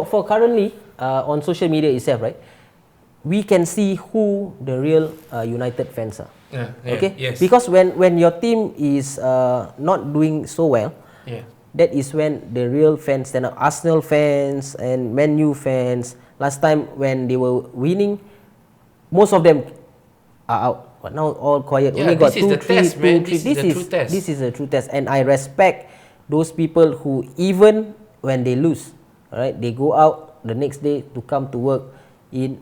for currently on social media itself, right? We can see who the real United fans are. Okay. Yes. Because when your team is not doing so well, that is when the real fans stand up. Arsenal fans and Man U fans. Last time when they were winning, most of them are out. But now all quiet. Yeah, Only got this is the test, man. This is the true test. This is a true test, and I respect those people who even when they lose, alright, they go out the next day to come to work in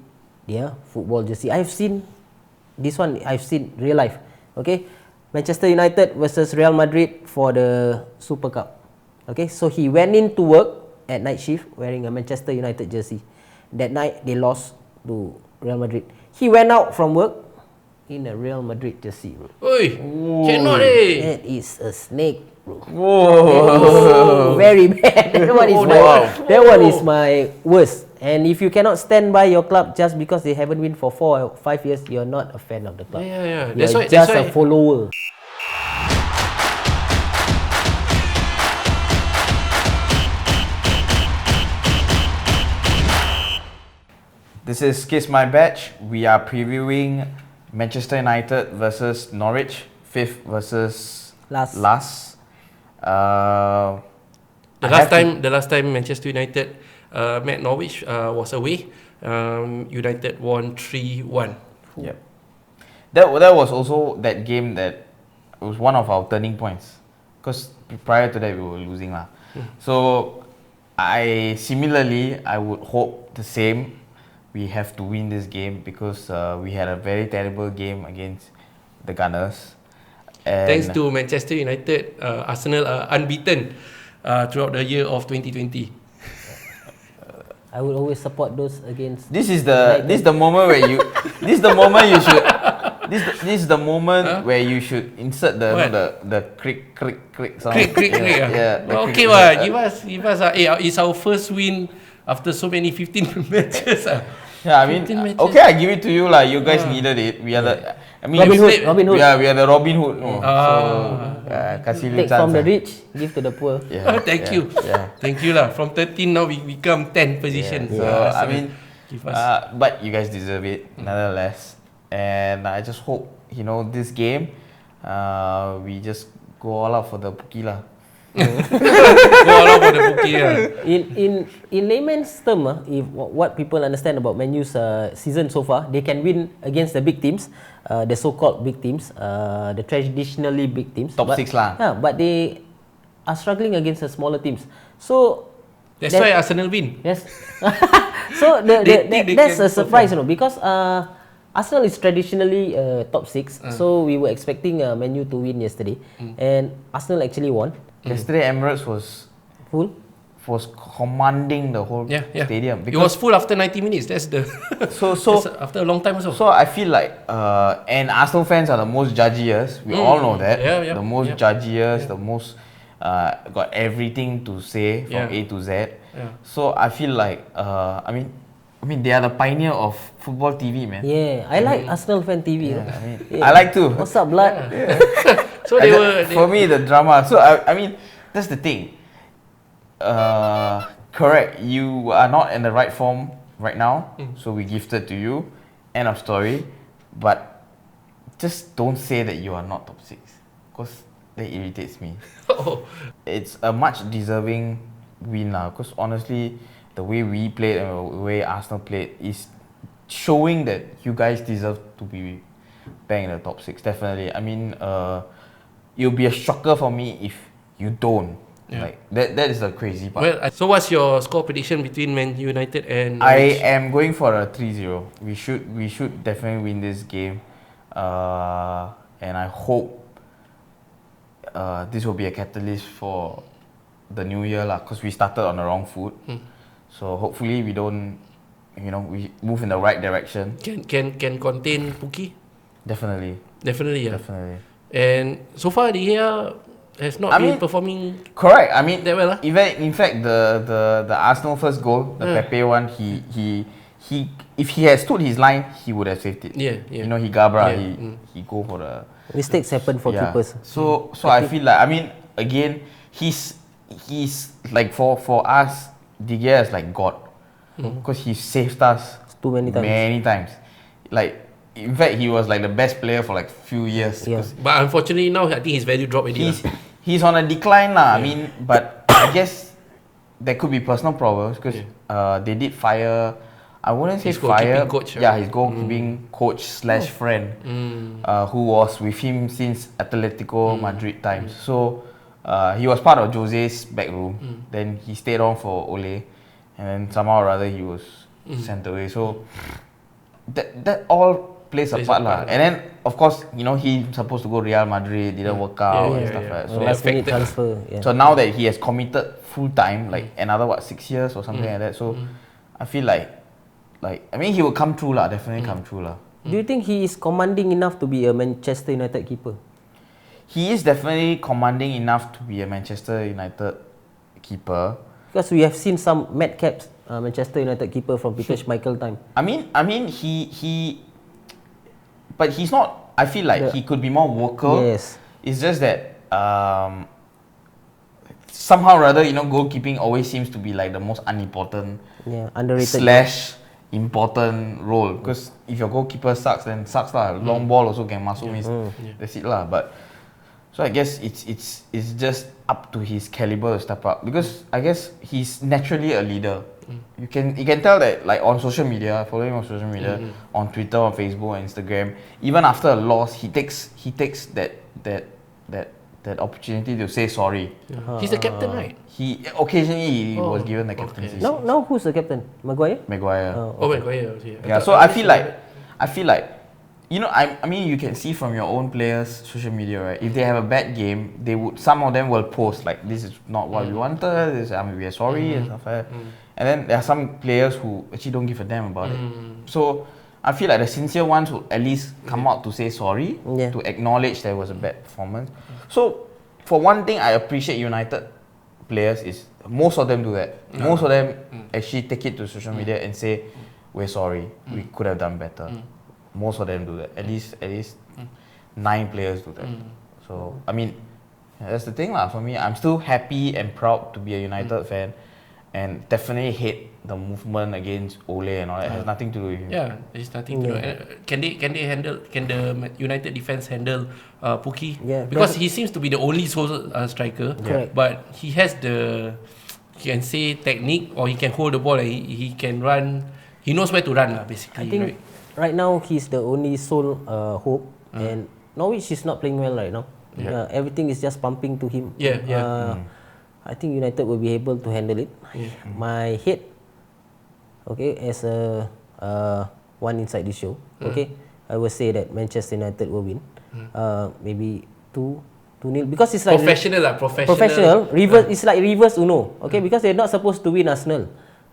their football jersey. I've seen this one. I've seen real life. Okay, Manchester United versus Real Madrid for the Super Cup. Okay, so he went in to work at night shift wearing a Manchester United jersey. That night they lost to Real Madrid. He went out from work in a Real Madrid jersey, bro. Oi, cannot eh. That is a snake, bro. Whoa. Very bad. That one is my worst. And if you cannot stand by your club just because they haven't win for 4 or 5 years, you're not a fan of the club. Yeah. You're just a follower. This is Kiss My Badge. We are previewing Manchester United versus Norwich, 5th versus last. The last time Manchester United met Norwich was away. United won 3-1. Yep. That was also that game that was one of our turning points. Because prior to that we were losing lah. So I would hope the same. We have to win this game because we had a very terrible game against the Gunners. And thanks to Manchester United, Arsenal are unbeaten throughout the year of 2020. I would always support those against. This is the moment where you where you should insert the crick sound. Crick. Okay, give us. It's our first win after so many 15 matches. Yeah, I mean, okay, I give it to you lah. You guys needed it. We are the, Robin Hood. Yeah, we are the Robin Hood. Kasih Take from the rich, give to the poor. Thank you. Thank you lah. From 13 now we become 10 positions. So I mean, but you guys deserve it nonetheless. And I just hope this game, we just go all out for the Puki lah. Go all out for the Puki lah. In layman's term, if what people understand about Man U's season so far, they can win against the big teams, the so-called big teams, the traditionally big teams. Top 6 lah. Yeah, but they are struggling against the smaller teams. So that's why Arsenal win. Yes. So that's a surprise, because Arsenal is traditionally top 6. So we were expecting Man U to win yesterday, and Arsenal actually won. Yesterday Emirates was full. Was commanding the whole stadium. It was full after 90 minutes. That's the so after a long time also. So I feel like and Arsenal fans are the most judgiest. We all know that. The most judgiest, the most got everything to say from A to Z. So I feel like I mean they are the pioneer of football TV, man. Yeah, I like Arsenal fan TV. I like too. What's up, blood? So for me the drama. So I mean that's the thing. Correct. You are not in the right form right now, so we gifted to you. End of story. But just don't say that you are not top 6, because that irritates me. It's a much deserving win now. Because honestly, the way we played and the way Arsenal played is showing that you guys deserve to be bang in the top 6. Definitely. I mean, it'll be a shocker for me if you don't. Like that is the crazy part. Well, so what's your score prediction between Man United and Norwich? I am going for a 3-0. We should definitely win this game, and I hope this will be a catalyst for the new year lah. Because we started on the wrong foot, so hopefully we don't, we move in the right direction. Can contain Puki? Definitely. And so far De Gea has not been performing. Correct. I mean, that well. In fact, the Arsenal first goal, the Pepe one, he if he had stood his line, he would have saved it. He gabra, he go for the mistakes happen for keepers. So I feel like, I mean, again, he's like for us, De Gea is like God, because he saved us Too many times. Many times. Like, in fact, he was like the best player for like few years. Yeah. But unfortunately now I think his value dropped already. He's on a decline lah. I mean, but I guess there could be personal problems because they did fire. I wouldn't say His fire. goalkeeping coach, Yeah, his goalkeeping coach / friend, who was with him since Atletico Madrid times. So he was part of Jose's backroom. Then he stayed on for Ole, and then somehow or other he was sent away. So that all plays a part lah. And then of course, you know, he's supposed to go Real Madrid, didn't work out and stuff like that. So Last minute transfer. Yeah. so now that he has committed full time, like another 6 years or something like that. So I feel like I mean, he will come true lah. Definitely come true lah. Do you think he is commanding enough to be a Manchester United keeper? He is definitely commanding enough to be a Manchester United keeper. Because we have seen some madcaps Manchester United keeper from Peter Schmeichel time. I mean, but he's not. I feel like he could be more vocal. Yes. It's just that somehow or other, you know, goalkeeping always seems to be like the most unimportant Underrated. / important role. Because if your goalkeeper sucks, then sucks lah. Long ball also can masuk miss. That's it lah. But so I guess it's just up to his caliber to step up, because I guess he's naturally a leader. You can tell that, like, on social media, following on social media, on Twitter, on Facebook, and Instagram. Even after a loss, he takes that opportunity to say sorry. He's the captain, right? He occasionally was given the captaincy. Now who's the captain? Maguire? Maguire. Oh my god, yeah. Yeah, so I feel like, you know, I mean, you can see from your own players' social media, right? If they have a bad game, some of them will post like, this is not what we wanted. We are sorry and stuff like that. And then there are some players who actually don't give a damn about it. So I feel like the sincere ones will at least come out to say sorry, to acknowledge there was a bad performance. So for one thing, I appreciate United players is most of them do that. Most of them actually take it to social media and say, we're sorry, we could have done better. Most of them do that. At least 9 players do that. So I mean, that's the thing lah. For me, I'm still happy and proud to be a United fan, and definitely hate the movement against Ole and all that. It has nothing to do with him. Yeah, there's nothing to do. Can the United defense handle Pukki? Yeah, because he seems to be the only sole striker. Correct. But he has he can say technique, or he can hold the ball and he can run. He knows where to run lah, basically. I think right now he's the only sole hope, and Norwich is not playing well right now. Everything is just pumping to him. I think United will be able to handle it. My head, okay, as a one inside this show, okay, I will say that Manchester United will win. Maybe 2-0, because it's like professional. Reverse, it's like reverse Uno, okay, because they're not supposed to win Arsenal.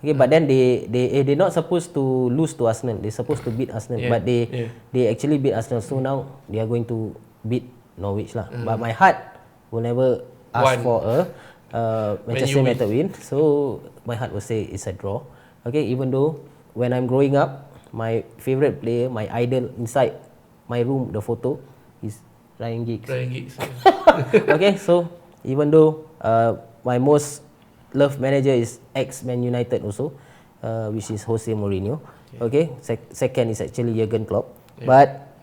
Okay, but then they're not supposed to lose to Arsenal. They're supposed to beat Arsenal, but they actually beat Arsenal. So now they are going to beat Norwich lah. But my heart will never ask for a Manchester United win. So my heart will say it's a draw. Okay, even though when I'm growing up, my favorite player, my idol inside my room, the photo is Ryan Giggs. Okay, so even though my most loved manager is ex-Man United also, which is Jose Mourinho. Okay, second is actually Jurgen Klopp. But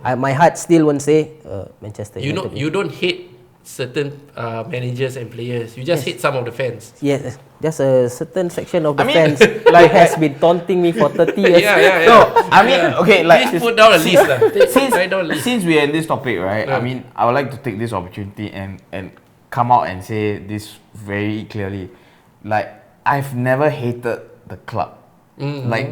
my heart still won't say Manchester United. You don't hate certain managers and players. You just hate some of the fans. Yes, just a certain section of the fans like has been taunting me for 30 years. No, I mean, okay, like, please put down a list lah. Since we are in this topic, right? I mean, I would like to take this opportunity and come out and say this very clearly. Like, I've never hated the club. Like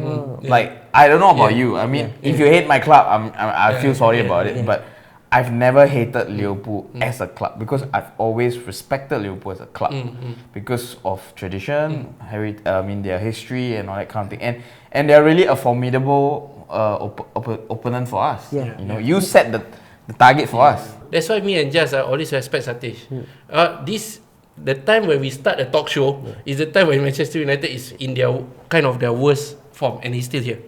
I don't know about you. I mean, if you hate my club, I feel sorry about it. But I've never hated Liverpool as a club, because I've always respected Liverpool as a club because of tradition, their history and all that kind of thing. And they're really a formidable opponent for us. You know, you set the target for us. That's why me and Jazz always respect Satish. The time when we start a talk show is the time when Manchester United is in their worst form, and he's still here.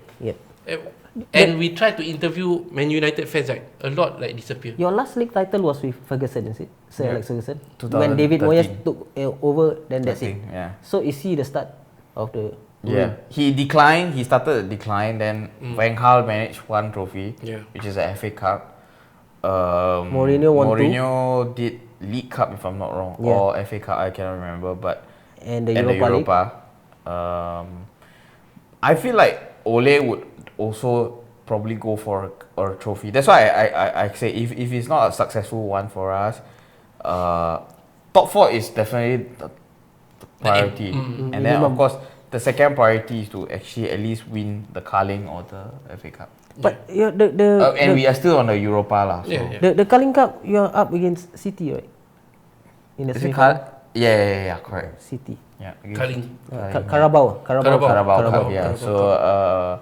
And we tried to interview Man United fans, like a lot like disappear. Your last league title was with Ferguson, is it? Sir Alex Ferguson. 2013. When David Moyes took over, then that's it. Yeah. So is he the start of the? Yeah. He declined. He started a decline. Then Van Gaal managed one trophy, which is the FA Cup. Mourinho won Mourinho did League Cup, if I'm not wrong, or FA Cup. I cannot remember, but And the Europa. I feel like Ole would also probably go for a trophy. That's why I say if it's not a successful one for us, top 4 is definitely the priority. And then of course the second priority is to actually at least win the Carling or the FA Cup. But And we are still on the Europa lah. So. The Carling Cup, you are up against City, right? In the Is it semi-final? Yeah, correct. City. Yeah. Carling. Carabao. Cup, yeah. So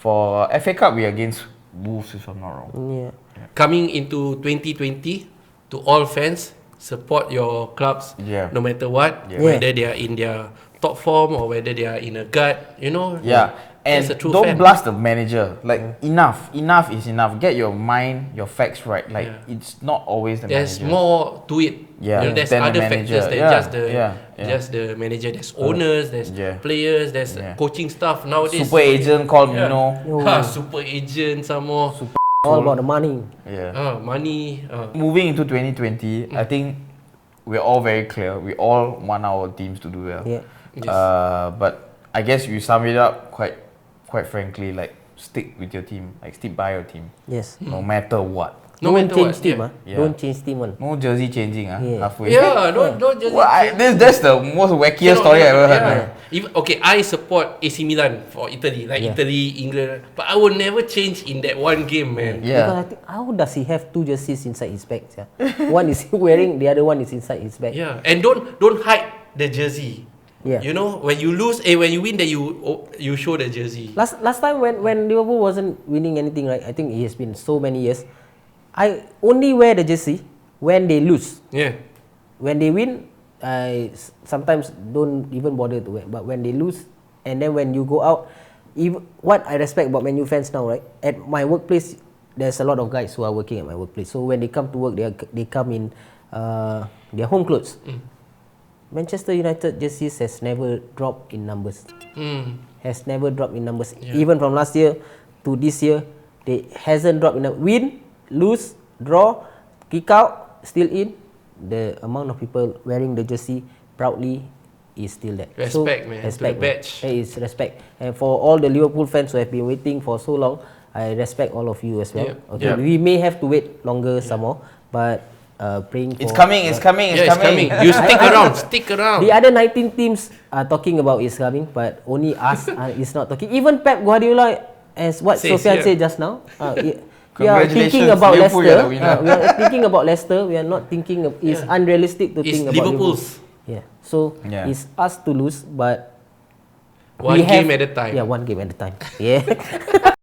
for FA Cup we are against Wolves, if I'm not wrong. Yeah. Coming into 2020, to all fans, support your clubs no matter what, whether they are in their top form or whether they are in a gut, you know. Yeah. And that's a true don't fan. blast the manager. Like enough is enough. Get your mind, your facts right. Like it's not always the There's manager. more to it. Yeah. You know, there's than the other manager. factors than just the manager. There's owners, there's players, there's coaching staff nowadays. Super agent called Mino. Super agent some more. All about the money. Yeah. Money. Moving into 2020, I think we're all very clear. We all want our teams to do well. Yeah. Yes. But I guess you sum it up quite frankly, like stick with your team, like stick by your team, Yes. no matter what. No Don't matter change what, team, Yeah. Don't change team, one. No jersey changing, halfway. don't just. Well, that's the most wackiest story I ever heard. Even, okay, I support AC Milan for Italy, like Italy, England, but I will never change in that one game, man. Yeah. Because I think, how does he have 2 jerseys inside his bag? One is wearing, the other one is inside his bag. Yeah, and don't hide the jersey. Yeah. You know, when you lose, when you win, then you show the jersey. Last time when Liverpool wasn't winning anything, right? I think it has been so many years. I only wear the jersey when they lose. Yeah. When they win, I sometimes don't even bother to wear. But when they lose, and then when you go out, what I respect about Man U fans now, right? At my workplace, there's a lot of guys who are working at my workplace. So when they come to work, they come in their home clothes. Manchester United jerseys has never dropped in numbers. Has never dropped in numbers. Even from last year to this year, they hasn't dropped in win, lose, draw, kick out, still in. The amount of people wearing the jersey proudly is still there. Respect, man. Respect, to the badge. There is respect. And for all the Liverpool fans who have been waiting for so long, I respect all of you as well. Okay, we may have to wait longer some more, but praying for... It's coming. It's coming. You stick around. The other 19 teams are talking about it's coming, but only us is not talking. Even Pep Guardiola, as what Sofian said just now, we are thinking about Leicester. We are thinking about Leicester. We are not thinking of... It's unrealistic to think about Liverpool's. Yeah. So it's us to lose, but one game at a time. Yeah, one game at a time. Yeah.